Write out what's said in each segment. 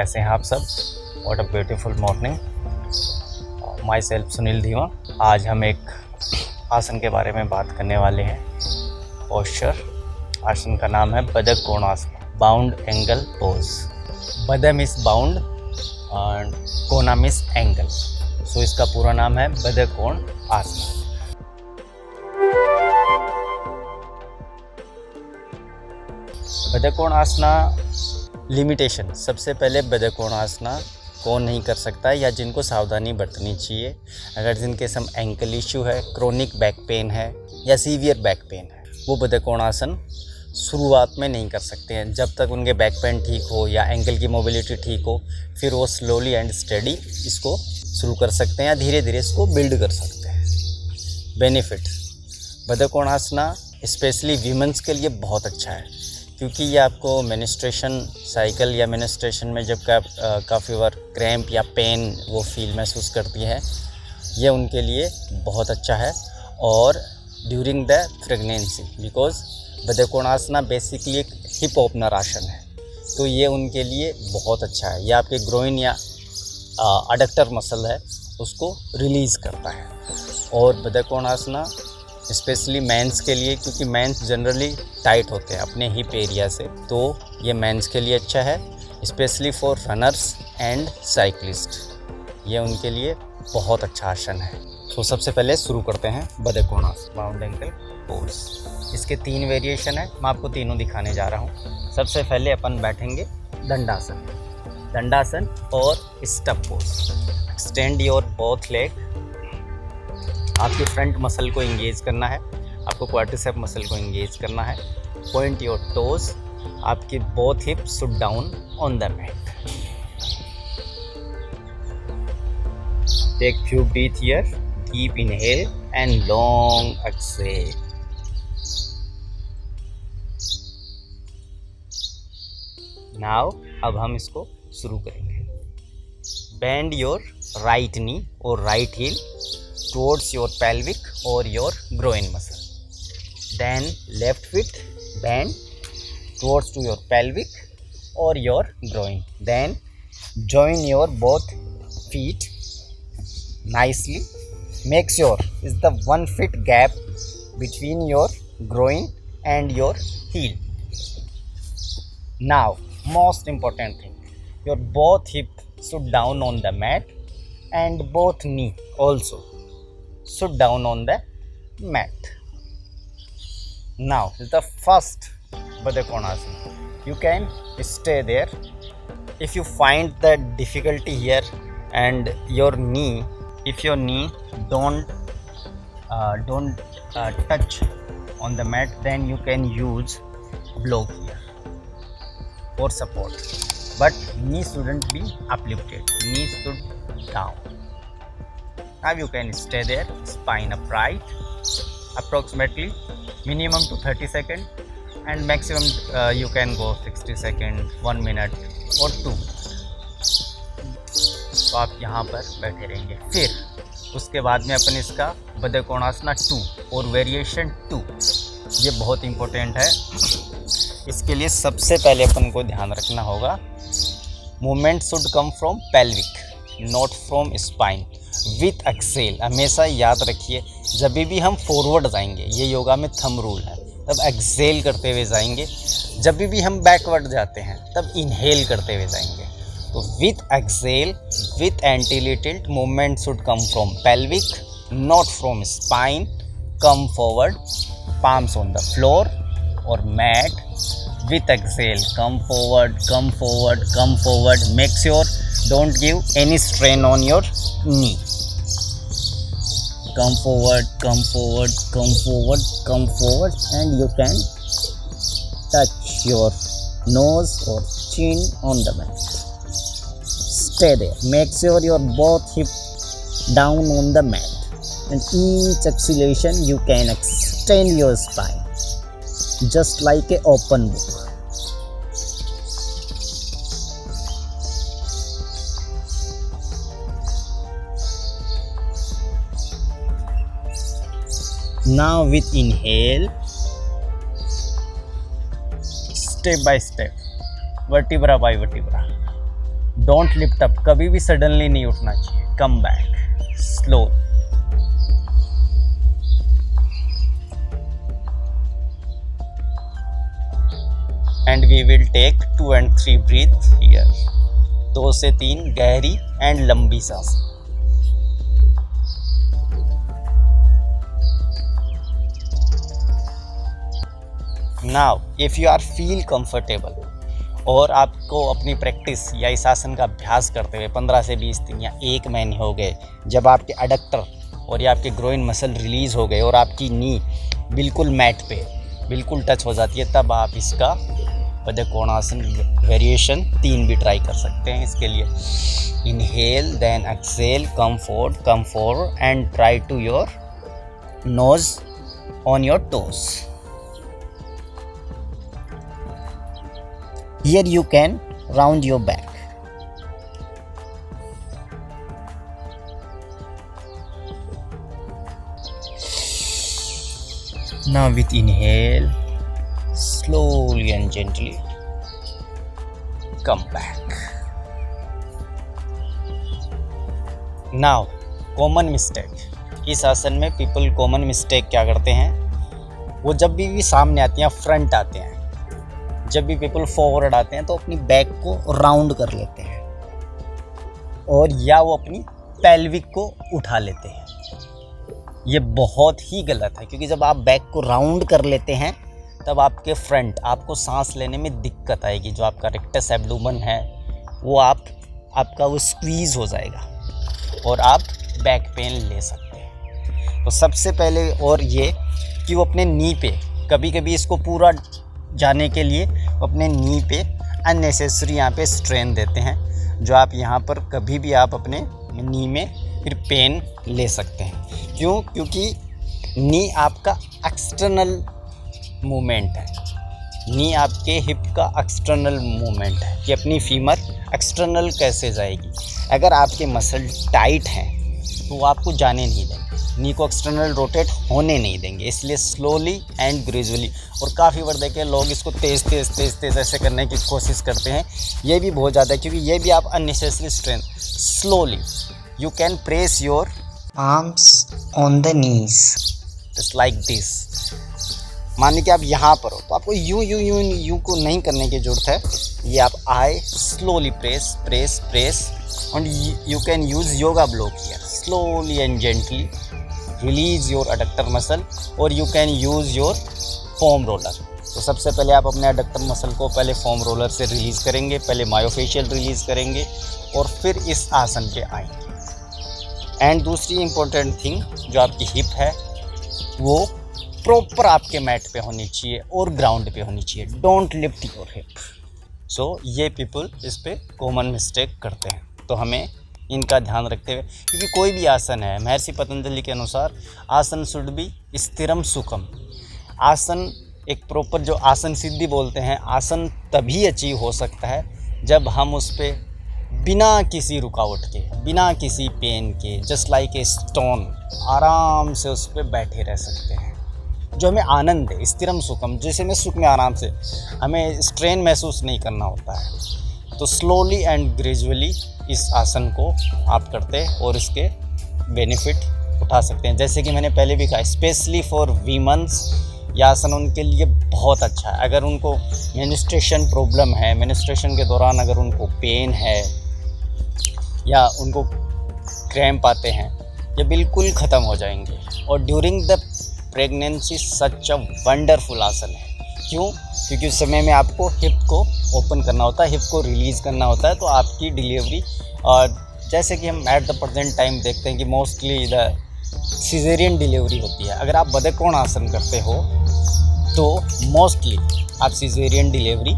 कैसे हैं आप सब? What a beautiful morning. My self Sunil धीमा। आज हम एक आसन के बारे में बात करने वाले हैं। पोस्चर आसन का नाम है बदक कोण आसन, बाउंड एंगल पोज। बद मीन्स बाउंड एंड कोना मीन्स एंगल, सो इसका पूरा नाम है बदक कोण आसन। बदक कोण आसना लिमिटेशन, सबसे पहले बदक कोण आसना कौन नहीं कर सकता है या जिनको सावधानी बरतनी चाहिए। अगर जिनके सम एंकल इश्यू है, क्रोनिक बैक पेन है या सीवियर बैक पेन है, वो बदक कोण आसन शुरुआत में नहीं कर सकते हैं। जब तक उनके बैक पेन ठीक हो या एंकल की मोबिलिटी ठीक हो, फिर वो स्लोली एंड स्टडी इसको शुरू कर सकते हैं या धीरे धीरे इसको बिल्ड कर सकते हैं। बेनिफिट, बदक कोण आसना स्पेशली वीमेंस के लिए बहुत अच्छा है, क्योंकि ये आपको मेनिस्ट्रेशन साइकिल या मेनिस्ट्रेशन में जब काफ़ी बार क्रैम्प या पेन वो फील महसूस करती है, ये उनके लिए बहुत अच्छा है। और ड्यूरिंग द प्रेगनेंसी, बिकॉज बदक कोण आसना बेसिकली एक हिप ओपनर आसन है, तो ये उनके लिए बहुत अच्छा है। ये आपके ग्रोइन या अडक्टर मसल है उसको रिलीज़ करता है। और बदक कोण आसना स्पेशली मेंस के लिए, क्योंकि मेंस जनरली टाइट होते हैं अपने हिप एरिया से, तो ये मेंस के लिए अच्छा है, specially for runners and cyclist. ये उनके लिए बहुत अच्छा आसन है। तो सबसे पहले शुरू करते हैं बदक कोण आसन, बाउंड एंकल पोज। इसके 3 वेरिएशन है, मैं आपको तीनों दिखाने जा रहा हूँ। सबसे पहले अपन बैठेंगे दंडासन, दंडासन और staff pose. Extend your both leg, आपके फ्रंट मसल को इंगेज करना है, आपको क्वाड्रिसेप मसल को इंगेज करना है। पॉइंट योर टोज, आपकी both hip should down on the mat. Take few breath here, deep inhale and long exhale. Now अब हम इसको शुरू करेंगे। बेंड योर राइट नी और right heel towards your pelvic or your groin muscle. Then left foot bend towards to your pelvic or your groin. Then join your both feet nicely. Make sure is the 1 foot gap between your groin and your heel. Now most important thing, your both hip should down on the mat and both knee also should down on the mat. Now the first Bada Konasana, you can stay there. If you find the difficulty here and your knee, if your knee don't touch on the mat, then you can use block here for support, but knee shouldn't be uplifted, knee should down. Now you can stay there, spine upright, approximately minimum to 30 seconds and maximum you can go 60 seconds, 1 minute or 2. तो आप यहाँ पर बैठे रहेंगे। फिर उसके बाद में अपन इसका बदक कोण आसना 2 और वेरिएशन 2, ये बहुत इम्पोर्टेंट है। इसके लिए सबसे पहले अपन को ध्यान रखना होगा, movement should come from pelvic not from spine with exhale. हमेशा याद रखिए, जब भी हम फॉरवर्ड जाएंगे, ये योगा में थंब रूल है, तब एक्सेल करते हुए जाएंगे। जब भी हम बैकवर्ड जाते हैं तब इनहेल करते हुए जाएंगे। तो with exhale with anterior tilt, movement should come from pelvic not from spine. Come forward, palms on the floor और mat. with exhale, come forward, come forward, come forward. Make sure don't give any strain on your knee. Come forward, come forward, come forward, come forward, and you can touch your nose or chin on the mat. Stay there. Make sure your both hip down on the mat, and each exhalation you can extend your spine just like a open book. Now with inhale, step by step, vertebra by vertebra, don't lift up, कभी भी suddenly नहीं उठना चाहिए, come back slow. And we will take 2 and 3 breath here, 2 से 3 गहरी and लंबी सांस। Now if you are feel comfortable और आपको अपनी प्रैक्टिस या इस आसन का अभ्यास करते हुए 15 से 20 दिन या 1 महीने हो गए, जब आपके एडक्टर और या आपके ग्रोइन मसल रिलीज़ हो गए और आपकी नी बिल्कुल मैट पे बिल्कुल टच हो जाती है, तब आप इसका बद्धकोणासन वेरिएशन 3 भी ट्राई कर सकते हैं। इसके लिए inhale then exhale, come forward and try to your nose on your toes. Here you can round your back. Now with inhale, slowly and gently come back. Now common mistake, इस आसन में people common mistake क्या करते हैं, वो जब भी सामने आते हैं, फ्रंट आते हैं, जब भी पीपल फॉरवर्ड आते हैं तो अपनी बैक को राउंड कर लेते हैं और या वो अपनी पेल्विक को उठा लेते हैं। ये बहुत ही गलत है, क्योंकि जब आप बैक को राउंड कर लेते हैं तब आपके फ्रंट आपको सांस लेने में दिक्कत आएगी। जो आपका रेक्टस एब्डोमेन है वो आपका वो स्क्वीज़ हो जाएगा और आप बैक पेन ले सकते हैं। तो सबसे पहले और ये कि वो अपने नी पे कभी कभी इसको पूरा जाने के लिए अपने नी पे अननेसेसरी यहाँ पे स्ट्रेन देते हैं, जो आप यहाँ पर कभी भी आप अपने नी में फिर पेन ले सकते हैं। क्यों? क्योंकि नी आपका एक्सटर्नल मूवमेंट है, नी आपके हिप का एक्सटर्नल मूवमेंट है कि अपनी फीमर एक्सटर्नल कैसे जाएगी। अगर आपके मसल टाइट हैं तो वो आपको जाने नहीं देंगे, नी को एक्सटर्नल रोटेट होने नहीं देंगे। इसलिए स्लोली एंड ग्रेजुअली, और काफ़ी बार देखें लोग इसको तेज़ ऐसे करने की कोशिश करते हैं, ये भी बहुत ज़्यादा है, क्योंकि ये भी आप unnecessary strength. Slowly you can press your arms on the knees just like this. मान लीजिए आप यहाँ पर हो तो आपको यूं को नहीं करने की ज़रूरत है। ये आप आए slowly press and you can use yoga block here. Slowly and gently release your adductor muscle or you can use your foam roller. तो सबसे पहले आप अपने adductor muscle को पहले foam roller से रिलीज़ करेंगे, पहले myofascial रिलीज़ करेंगे और फिर इस आसन पे आएंगे। एंड दूसरी इम्पोर्टेंट थिंग, जो आपकी हिप है वो प्रॉपर आपके मैट पे होनी चाहिए और ग्राउंड पे होनी चाहिए। Don't lift your hip. So ये पीपल इस पे कॉमन मिस्टेक करते हैं, तो हमें इनका ध्यान रखते हुए, क्योंकि कोई भी आसन है, महर्षि पतंजलि के अनुसार आसन शुड बी स्थिरम सुखम। आसन एक प्रॉपर, जो आसन सिद्धि बोलते हैं, आसन तभी अचीव हो सकता है जब हम उस पर बिना किसी रुकावट के, बिना किसी पेन के, जस्ट लाइक ए स्टोन आराम से उस पर बैठे रह सकते हैं, जो हमें आनंद है। स्थिरम सुखम, जैसे में सुख में आराम से, हमें स्ट्रेन महसूस नहीं करना होता है। तो स्लोली एंड ग्रेजुअली इस आसन को आप करते हैं और इसके बेनिफिट उठा सकते हैं। जैसे कि मैंने पहले भी कहा, स्पेशली फॉर वीमेंस यह आसन उनके लिए बहुत अच्छा है। अगर उनको मेंस्ट्रुएशन प्रॉब्लम है, मेंस्ट्रुएशन के दौरान अगर उनको पेन है या उनको क्रैम्प आते हैं, ये बिल्कुल ख़त्म हो जाएंगे। और during the pregnancy such a wonderful आसन है। क्यों? क्योंकि उस समय में आपको हिप को ओपन करना होता है, हिप को रिलीज़ करना होता है, तो आपकी डिलीवरी, और जैसे कि हम एट द प्रेजेंट टाइम देखते हैं कि मोस्टली द सिजेरियन डिलीवरी होती है। अगर आप बद्धकोण आसन करते हो तो मोस्टली आप सिजेरियन डिलीवरी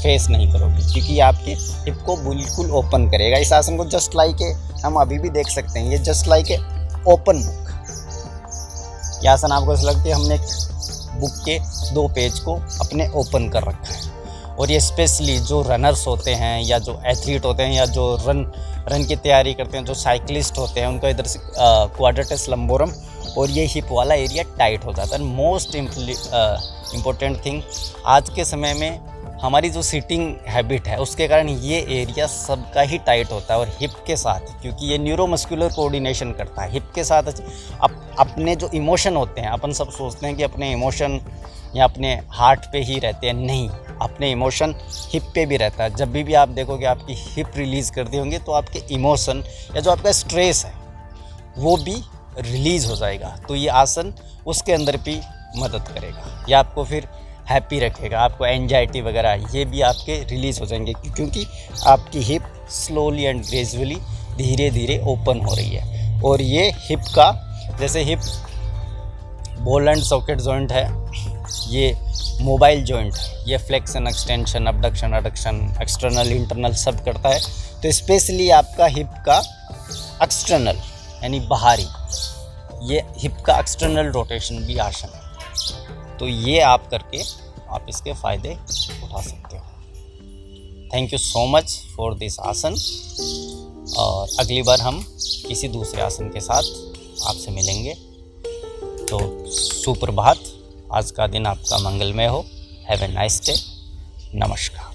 फेस नहीं करोगे, क्योंकि आपके हिप को बिल्कुल ओपन करेगा। इस आसन को जस्ट लाइक ए, हम अभी भी देख सकते हैं, ये just like a open book. ये आसन आपको ऐसा लगता है हमने एक बुक के 2 पेज को अपने ओपन कर रखा है। और ये स्पेशली जो रनर्स होते हैं या जो एथलीट होते हैं या जो रन की तैयारी करते हैं, जो साइकिलिस्ट होते हैं, उनका इधर से क्वाड्रिसेप्स लंबोरम और ये हिप वाला एरिया टाइट हो जाता है। मोस्ट इम्पोर्टेंट थिंग, आज के समय में हमारी जो सीटिंग हैबिट है उसके कारण ये एरिया सबका ही टाइट होता है, और हिप के साथ, क्योंकि ये न्यूरोमस्कुलर कोऑर्डिनेशन करता है हिप के साथ। अपने जो इमोशन होते हैं, अपन सब सोचते हैं कि अपने इमोशन या अपने हार्ट पे ही रहते हैं, नहीं, अपने इमोशन हिप पे भी रहता है। जब भी आप देखोगे आपकी हिप रिलीज़ कर दी होंगे तो आपके इमोशन या जो आपका स्ट्रेस है वो भी रिलीज़ हो जाएगा। तो ये आसन उसके अंदर भी मदद करेगा, ये आपको फिर हैप्पी रखेगा, आपको एंजाइटी वगैरह ये भी आपके रिलीज़ हो जाएंगे, क्योंकि आपकी हिप स्लोली एंड ग्रेजुअली धीरे धीरे ओपन हो रही है। और ये हिप का, जैसे hip ball and socket joint है, ये मोबाइल जॉइंट है, ये flexion, extension, abduction, adduction, external internal सब करता है। तो स्पेशली आपका हिप का एक्सटर्नल यानी बाहरी, ये हिप का एक्सटर्नल रोटेशन भी आसन है। तो ये आप करके आप इसके फ़ायदे उठा सकते हो। Thank you so much for this आसन, और अगली बार हम किसी दूसरे आसन के साथ आपसे मिलेंगे। तो सुप्रभात, आज का दिन आपका मंगलमय हो। Have a nice day. नमस्कार।